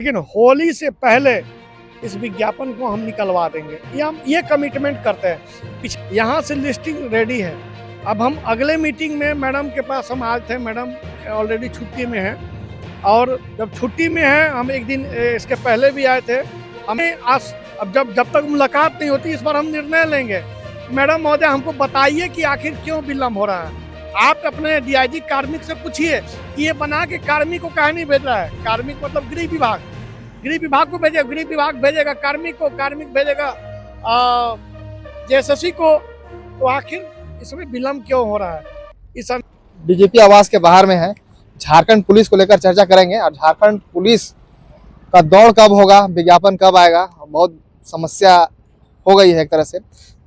लेकिन होली से पहले इस विज्ञापन को हम निकलवा देंगे, ये हम कमिटमेंट करते हैं। यहाँ से लिस्टिंग रेडी है। अब हम अगले मीटिंग में मैडम के पास हम आए थे, मैडम ऑलरेडी छुट्टी में हैं और जब छुट्टी में हैं हम एक दिन इसके पहले भी आए थे। हमें आज अब जब तक मुलाकात नहीं होती इस बार हम निर्णय लेंगे। मैडम महोदय हमको बताइए कि आखिर क्यों विलम्ब हो रहा है। आप अपने डीआईजी कार्मिक से पूछिए कि ये बना के कार्मिक को काहे नहीं भेज रहा है। कार्मिक मतलब गृह विभाग को भेजेगा, गृह विभाग भेजेगा कार्मिक को, कार्मिक भेजेगा जेएसएससी को। तो आखिर इसमें विलम्ब क्यों हो रहा है? इस डीजीपी आवास के बाहर में है, झारखंड पुलिस को लेकर चर्चा करेंगे और झारखंड पुलिस का दौड़ कब होगा, विज्ञापन कब आएगा, बहुत समस्या हो गई है। एक तरह से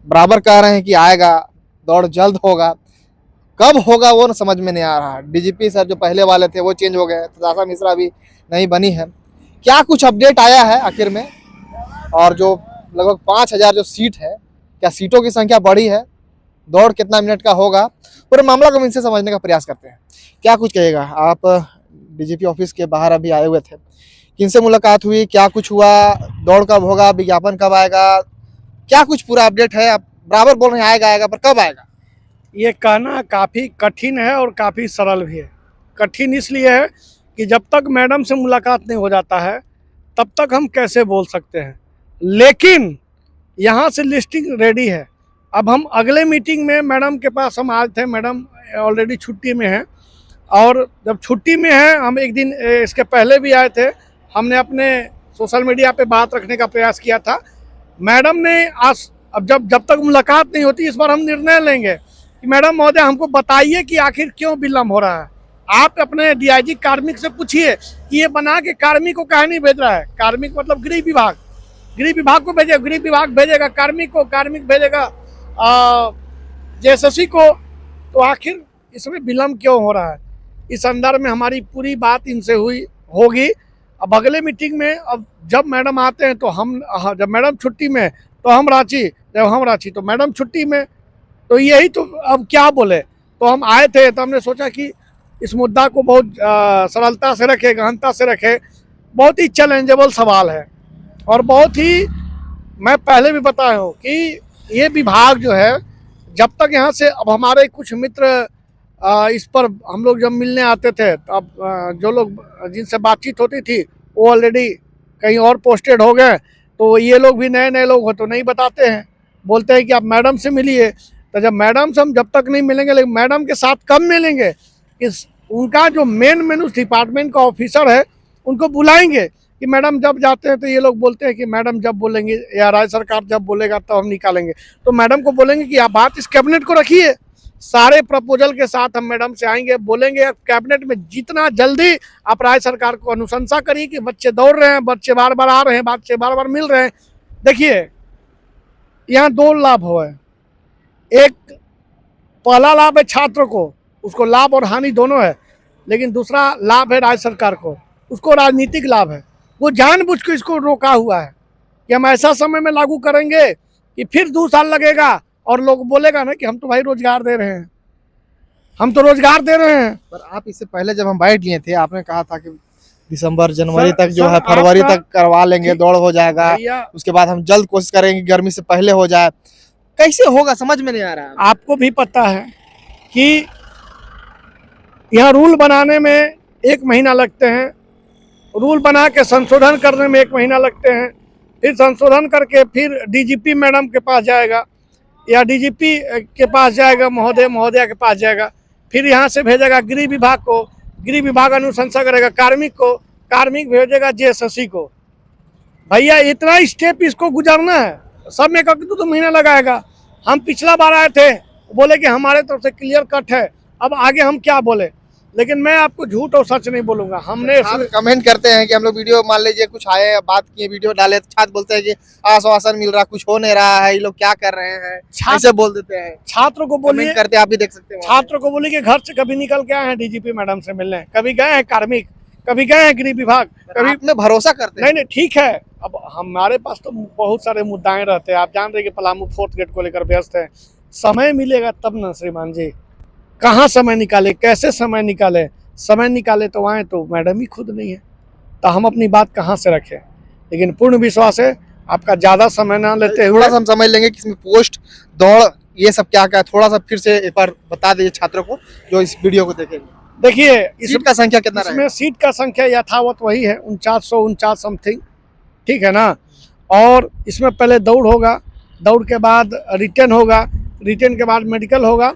बराबर कह रहे हैं कि आएगा, दौड़ जल्द होगा, कब होगा वो न समझ में नहीं आ रहा। डीजीपी सर जो पहले वाले थे वो चेंज हो गए, तदाशा मिश्रा अभी नहीं बनी है। क्या कुछ अपडेट आया है आखिर में? और जो लगभग 5000 जो सीट है, क्या सीटों की संख्या बढ़ी है? दौड़ कितना मिनट का होगा? पूरे मामला को इनसे समझने का प्रयास करते हैं। क्या कुछ कहेगा? आप डीजीपी ऑफिस के बाहर अभी आए हुए थे, किनसे मुलाकात हुई, क्या कुछ हुआ, दौड़ कब होगा, विज्ञापन कब आएगा, क्या कुछ पूरा अपडेट है? आप बराबर बोल रहे हैं आएगा पर कब आएगा? ये कहना काफ़ी कठिन है और काफ़ी सरल भी है। कठिन इसलिए है कि जब तक मैडम से मुलाकात नहीं हो जाता है तब तक हम कैसे बोल सकते हैं। लेकिन यहाँ से लिस्टिंग रेडी है। अब हम अगले मीटिंग में मैडम के पास हम आए थे, मैडम ऑलरेडी छुट्टी में हैं और जब छुट्टी में हैं हम एक दिन इसके पहले भी आए थे। हमने अपने सोशल मीडिया पे बात रखने का प्रयास किया था। मैडम ने आज अब जब तक मुलाकात नहीं होती इस बार हम निर्णय लेंगे कि मैडम महोदय हमको बताइए कि आखिर क्यों विलम्ब हो रहा है। आप अपने डीआईजी कार्मिक से पूछिए कि ये बना के कार्मिक को काहे नहीं भेज रहा है। कार्मिक मतलब गृह विभाग को भेजेगा, गृह विभाग भेजेगा कार्मिक को, कार्मिक भेजेगा जेएसएससी को। तो आखिर इसमें विलम्ब क्यों हो रहा है? इस संदर्भ में हमारी पूरी बात इनसे होगी। अब अगले मीटिंग में अब जब मैडम आते हैं तो हम, जब मैडम छुट्टी में तो हम रांची, जब हम रांची तो मैडम छुट्टी में, तो यही तो अब क्या बोले। तो हम आए थे तो हमने सोचा कि इस मुद्दा को बहुत सरलता से रखे, गहनता से रखे। बहुत ही चैलेंजेबल सवाल है और बहुत ही, मैं पहले भी बताया हूँ कि ये विभाग जो है, जब तक यहाँ से, अब हमारे कुछ मित्र इस पर हम लोग जब मिलने आते थे अब जो लोग जिनसे बातचीत होती थी वो ऑलरेडी कहीं और पोस्टेड हो गए। तो ये लोग भी नए लोग हो तो नहीं बताते हैं, बोलते हैं कि आप मैडम से मिलिए। तो जब मैडम से हम जब तक नहीं मिलेंगे, लेकिन मैडम के साथ कब मिलेंगे, इस उनका जो मेन उस डिपार्टमेंट का ऑफिसर है उनको बुलाएंगे कि मैडम जब जाते हैं तो ये लोग बोलते हैं कि मैडम जब बोलेंगे या राज्य सरकार जब बोलेगा तब हम निकालेंगे। तो मैडम को बोलेंगे कि आप बात इस कैबिनेट को रखिए, सारे प्रपोजल के साथ हम मैडम से आएंगे, बोलेंगे कैबिनेट में जितना जल्दी आप राज्य सरकार को अनुशंसा करिए कि बच्चे दौड़ रहे हैं, बच्चे बार बार आ रहे हैं, बच्चे बार बार मिल रहे हैं। देखिए यहाँ 2 लाभ हुए। एक पहला लाभ है छात्र को, उसको लाभ और हानि दोनों है। लेकिन दूसरा लाभ है राज्य सरकार को, उसको राजनीतिक लाभ है। वो जानबूझ के इसको रोका हुआ है कि हम ऐसा समय में लागू करेंगे कि फिर 2 साल लगेगा और लोग बोलेगा ना कि हम तो भाई रोजगार दे रहे हैं, हम तो रोजगार दे रहे हैं। पर आप इससे पहले जब हम बैठ लिए थे आपने कहा था कि दिसंबर जनवरी तक जो है, फरवरी तक करवा लेंगे, दौड़ हो जाएगा, उसके बाद हम जल्द कोशिश करेंगे गर्मी से पहले हो जाए। कैसे होगा समझ में नहीं आ रहा है। आपको भी पता है कि यहाँ रूल बनाने में 1 महीना लगते हैं, रूल बना के संशोधन करने में 1 महीना लगते हैं, फिर संशोधन करके फिर डीजीपी मैडम के पास जाएगा या डीजीपी के पास जाएगा, महोदया के पास जाएगा, फिर यहाँ से भेजेगा गृह विभाग को, गृह विभाग अनुशंसा करेगा कार्मिक को, कार्मिक भेजेगा जेएसएससी को। भैया इतना स्टेप इसको गुजरना है, सब में 2 महीना लगाएगा। हम पिछला बार आए थे, बोले कि हमारे तरफ से क्लियर कट है, अब आगे हम क्या बोले। लेकिन मैं आपको झूठ और सच नहीं बोलूंगा। हमने कमेंट करते हैं कि हम लोग वीडियो, मान लीजिए कुछ आए, बात किए, वीडियो डाले, छात्र बोलते हैं कि आश्वासन मिल रहा, कुछ हो नहीं रहा है, ये लोग क्या कर रहे हैं, ऐसे बोल देते हैं। छात्र को बोलिए, करते आप भी देख सकते हैं, छात्र को बोलिए कि घर से कभी निकल के आए हैं डीजीपी मैडम से मिलने, कभी गए हैं कार्मिक, कभी गए हैं गृह विभाग, कभी अपने भरोसा करते हैं। नहीं ठीक है। अब हमारे पास तो बहुत सारे मुद्दाएं रहते हैं। आप जान रहे हैं कि पलामू 4th गेट को लेकर व्यस्त है। समय मिलेगा तब ना श्रीमान जी, कहाँ समय निकाले, कैसे समय निकाले। समय निकाले तो आए तो मैडम ही खुद नहीं है। तो हम अपनी बात कहाँ से रखें। लेकिन पूर्ण विश्वास है, आपका ज़्यादा समय ना लेते हुए थोड़ा सा हम समझ लेंगे कि इसमें पोस्ट, दौड़, ये सब क्या क्या है, थोड़ा सा फिर से एक बार बता दीजिए छात्रों को जो इस वीडियो को देखेंगे। देखिए, सीट का संख्या कितना इसमें रहेगा? सीट का संख्या यथावत वही है, 4949 समथिंग, ठीक है ना। और इसमें पहले दौड़ होगा, दौड़ के बाद रिटर्न होगा, रिटर्न के बाद मेडिकल होगा।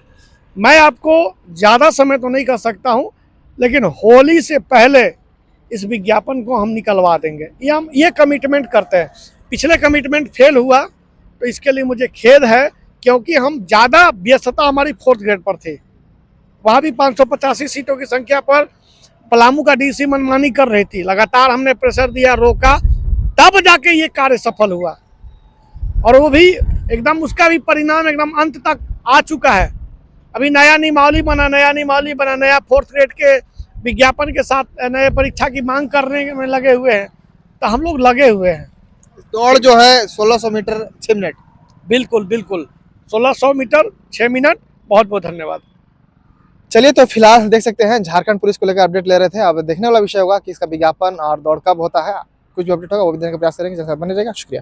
मैं आपको ज़्यादा समय तो नहीं कर सकता हूँ, लेकिन होली से पहले इस विज्ञापन को हम निकलवा देंगे, ये कमिटमेंट करते हैं। पिछले कमिटमेंट फेल हुआ तो इसके लिए मुझे खेद है, क्योंकि हम ज़्यादा व्यस्तता हमारी 4th ग्रेड पर थी। वहाँ भी 585 सीटों की संख्या पर पलामू का डीसी मनमानी कर रही थी। लगातार हमने प्रेशर दिया, रोका, तब जाके ये कार्य सफल हुआ। और वो भी एकदम, उसका भी परिणाम एकदम अंत तक आ चुका है। अभी नया नियमावली बना, नया 4th ग्रेड के विज्ञापन के साथ नए परीक्षा की मांग करने में लगे हुए हैं। तो हम लोग लगे हुए हैं। दौड़ जो है 1600 मीटर 6 मिनट। बिल्कुल बिल्कुल, 1600 मीटर 6 मिनट। बहुत बहुत धन्यवाद। चलिए, तो फिलहाल देख सकते हैं झारखंड पुलिस को लेकर अपडेट ले रहे थे। अब देखने वाला विषय होगा कि इसका विज्ञापन और दौड़ कब होता है। कुछ भी अपडेट होगा वो भी देने का प्रयास करेंगे। जैसा बने रहेगा, शुक्रिया।